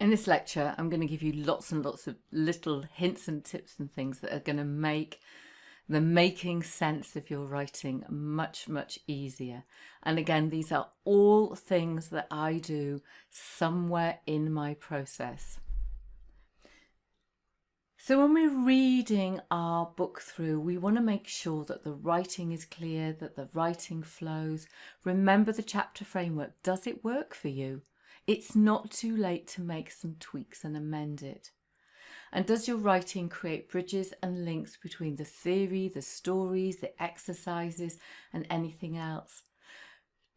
In this lecture, I'm going to give you lots and lots of little hints and tips and things that are going to make the making sense of your writing much, much easier. And again, these are all things that I do somewhere in my process. So when we're reading our book through, we want to make sure that the writing is clear, that the writing flows. Remember the chapter framework. Does it work for you? It's not too late to make some tweaks and amend it. And does your writing create bridges and links between the theory, the stories, the exercises, and anything else?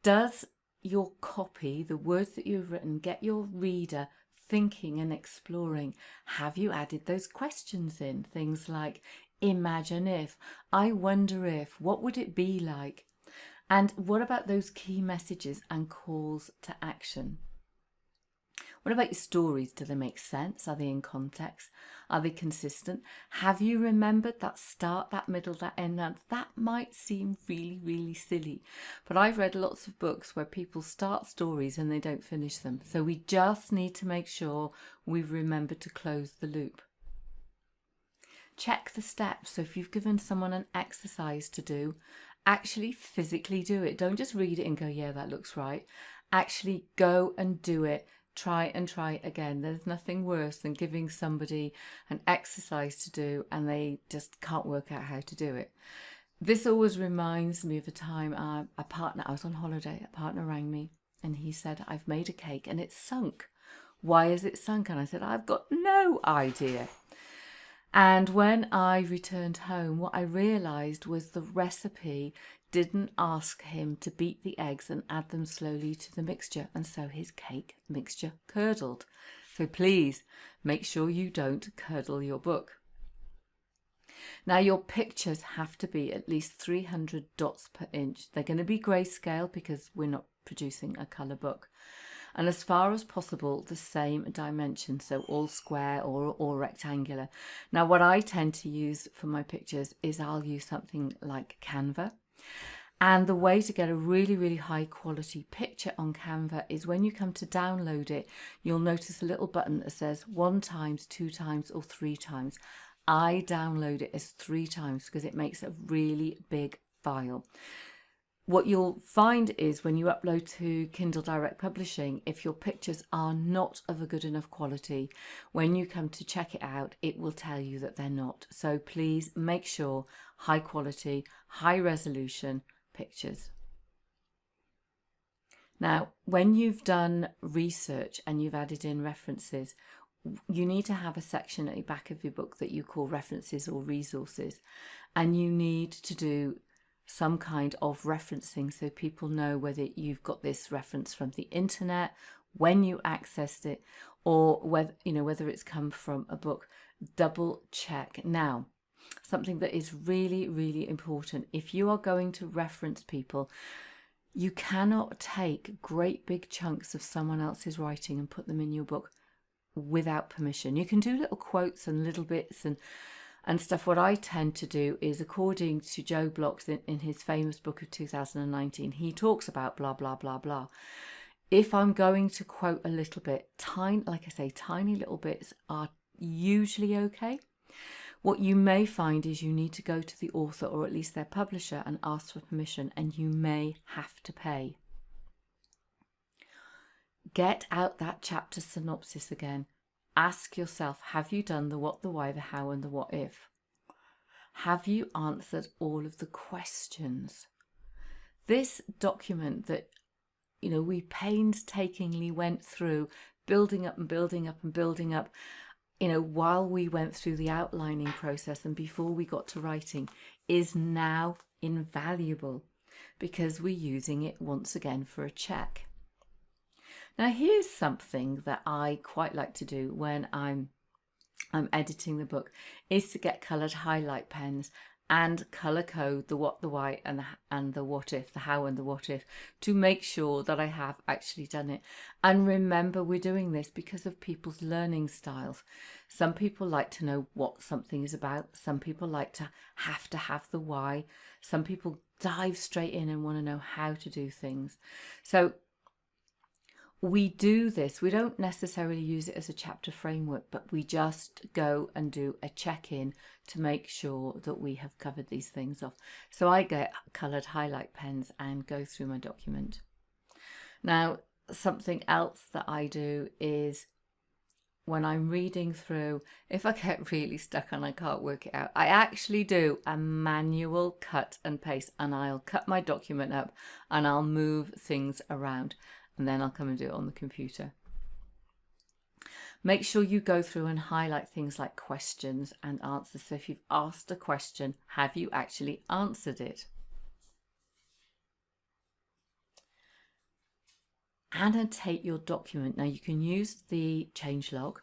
Does your copy, the words that you've written, get your reader thinking and exploring? Have you added those questions in? Things like, imagine if, I wonder if, what would it be like? And what about those key messages and calls to action? What about your stories? Do they make sense? Are they in context? Are they consistent? Have you remembered that start, that middle, that end? Now, that might seem really, really silly, but I've read lots of books where people start stories and they don't finish them. So we just need to make sure we've remembered to close the loop. Check the steps. So if you've given someone an exercise to do, actually physically do it. Don't just read it and go, yeah, that looks right. Actually go and do it. Try and try again. There's nothing worse than giving somebody an exercise to do and they just can't work out how to do it. This always reminds me of a time I was on holiday, a partner rang me and he said, I've made a cake and it's sunk. Why is it sunk? And I said, I've got no idea. And when I returned home, what I realised was the recipe didn't ask him to beat the eggs and add them slowly to the mixture, and so his cake mixture curdled. So please make sure you don't curdle your book. Now your pictures have to be at least 300 dots per inch. They're going to be grayscale because we're not producing a colour book. And as far as possible, the same dimension, so all square or rectangular. Now what I tend to use for my pictures is I'll use something like Canva. And the way to get a really, really high quality picture on Canva is when you come to download it, you'll notice a little button that says 1 times, 2 times or 3 times. I download it as 3 times because it makes a really big file. What you'll find is when you upload to Kindle Direct Publishing, if your pictures are not of a good enough quality, when you come to check it out, it will tell you that they're not. So please make sure high quality, high resolution pictures. Now, when you've done research and you've added in references, you need to have a section at the back of your book that you call references or resources, and you need to do some kind of referencing so people know whether you've got this reference from the internet, when you accessed it, or whether it's come from a book. Double check. Now, something that is really, really important, if you are going to reference people, you cannot take great big chunks of someone else's writing and put them in your book without permission. You can do little quotes and little bits and stuff. What I tend to do is, according to Joe Block's in his famous book of 2019, he talks about blah, blah, blah, blah. If I'm going to quote a little bit, like I say, tiny little bits are usually okay. What you may find is you need to go to the author or at least their publisher and ask for permission, and you may have to pay. Get out that chapter synopsis again. Ask yourself, have you done the what, the why, the how, and the what if? Have you answered all of the questions? This document that, we painstakingly went through, building up and building up and building up, while we went through the outlining process and before we got to writing, is now invaluable because we're using it once again for a check. Now here's something that I quite like to do when I'm editing the book, is to get coloured highlight pens and colour code the what, the why, and the what if, the how and the what if, to make sure that I have actually done it. And remember, we're doing this because of people's learning styles. Some people like to know what something is about. Some people like to have the why. Some people dive straight in and want to know how to do things. So we do this, we don't necessarily use it as a chapter framework, but we just go and do a check-in to make sure that we have covered these things off. So I get coloured highlight pens and go through my document. Now, something else that I do is when I'm reading through, if I get really stuck and I can't work it out, I actually do a manual cut and paste, and I'll cut my document up and I'll move things around, and then I'll come and do it on the computer. Make sure you go through and highlight things like questions and answers. So if you've asked a question, have you actually answered it? Annotate your document. Now you can use the changelog,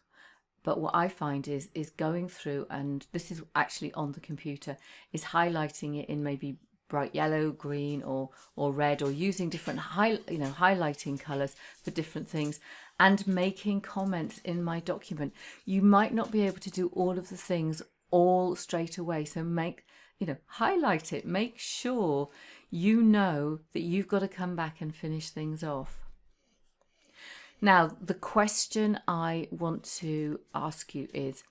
but what I find is going through, and this is actually on the computer, is highlighting it in maybe bright yellow, green, or red, or using different highlighting colors for different things, and making comments in my document. You might not be able to do all of the things all straight away, so highlight it. Make sure you know that you've got to come back and finish things off. Now, the question I want to ask you is,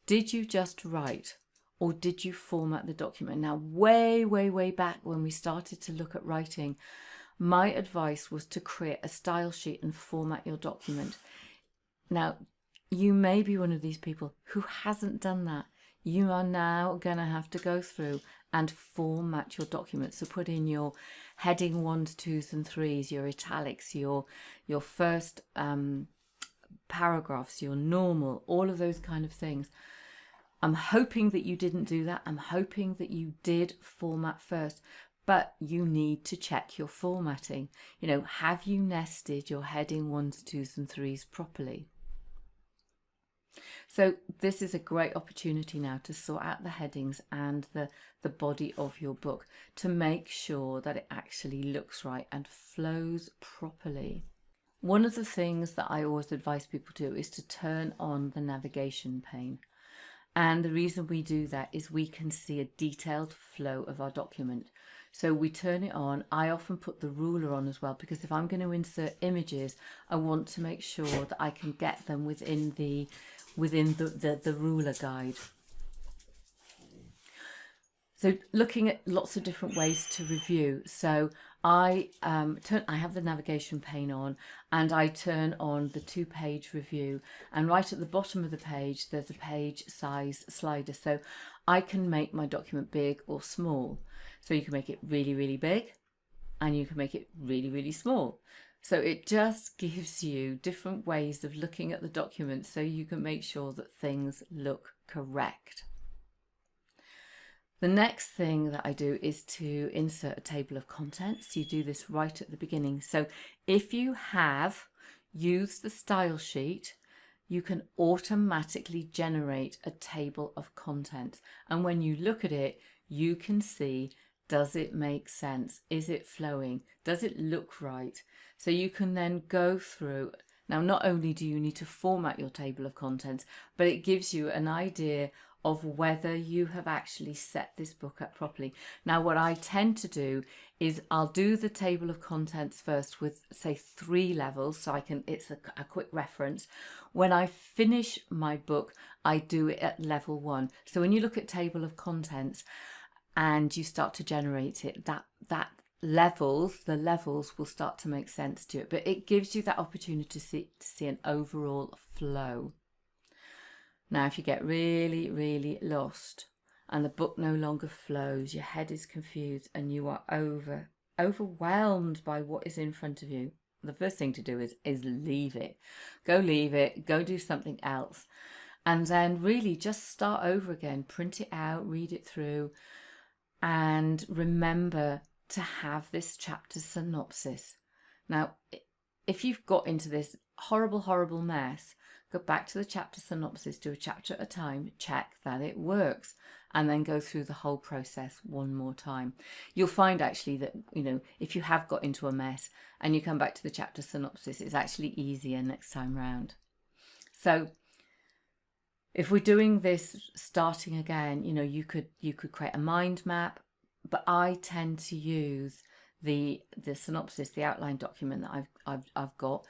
did you just write, or did you format the document? Now, way, way, way back when we started to look at writing, my advice was to create a style sheet and format your document. Now, you may be one of these people who hasn't done that. You are now going to have to go through and format your document. So put in your heading 1s, 2s and 3s, your italics, your first paragraphs, your normal, all of those kind of things. I'm hoping that you didn't do that. I'm hoping that you did format first, but you need to check your formatting. Have you nested your heading 1s, 2s and 3s properly? So this is a great opportunity now to sort out the headings and the body of your book to make sure that it actually looks right and flows properly. One of the things that I always advise people to do is to turn on the navigation pane. And the reason we do that is we can see a detailed flow of our document. So we turn it on. I often put the ruler on as well, because if I'm going to insert images, I want to make sure that I can get them within the ruler guide. So looking at lots of different ways to review. So I have the navigation pane on, and I turn on the 2-page review, and right at the bottom of the page there's a page size slider, so I can make my document big or small. So you can make it really, really big, and you can make it really, really small. So it just gives you different ways of looking at the document so you can make sure that things look correct. The next thing that I do is to insert a table of contents. You do this right at the beginning. So if you have used the style sheet, you can automatically generate a table of contents. And when you look at it, you can see, does it make sense? Is it flowing? Does it look right? So you can then go through. Now, not only do you need to format your table of contents, but it gives you an idea of whether you have actually set this book up properly. Now, what I tend to do is I'll do the table of contents first with, say, 3 levels, so it's a quick reference. When I finish my book, I do it at level 1. So when you look at table of contents and you start to generate it, the levels will start to make sense to it, but it gives you that opportunity to see an overall flow. Now, if you get really, really lost and the book no longer flows, your head is confused and you are overwhelmed by what is in front of you, the first thing to do is leave it. Go leave it, go do something else, and then really just start over again. Print it out, read it through, and remember to have this chapter synopsis. Now, if you've got into this horrible mess, go back to the chapter synopsis, do a chapter at a time, check that it works, and then go through the whole process one more time. You'll find actually that, if you have got into a mess and you come back to the chapter synopsis, it's actually easier next time round. So if we're doing this starting again, you could create a mind map, but I tend to use the synopsis, the outline document that I've got.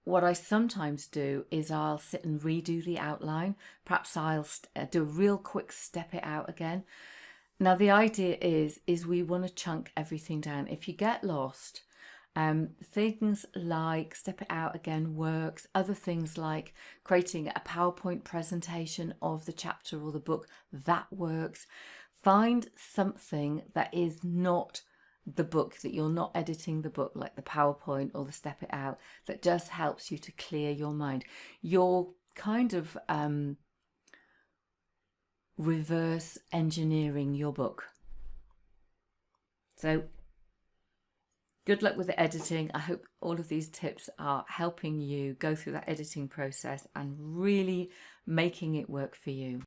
what I sometimes do is I'll sit and redo the outline. Perhaps I'll do a real quick step it out again. Now the idea is we want to chunk everything down. If you get lost, things like step it out again works. Other things like creating a PowerPoint presentation of the chapter or the book, that works. Find something that is not the book, that you're not editing the book, like the PowerPoint or the step it out, that just helps you to clear your mind. You're kind of reverse engineering your book. So good luck with the editing. I hope all of these tips are helping you go through that editing process and really making it work for you.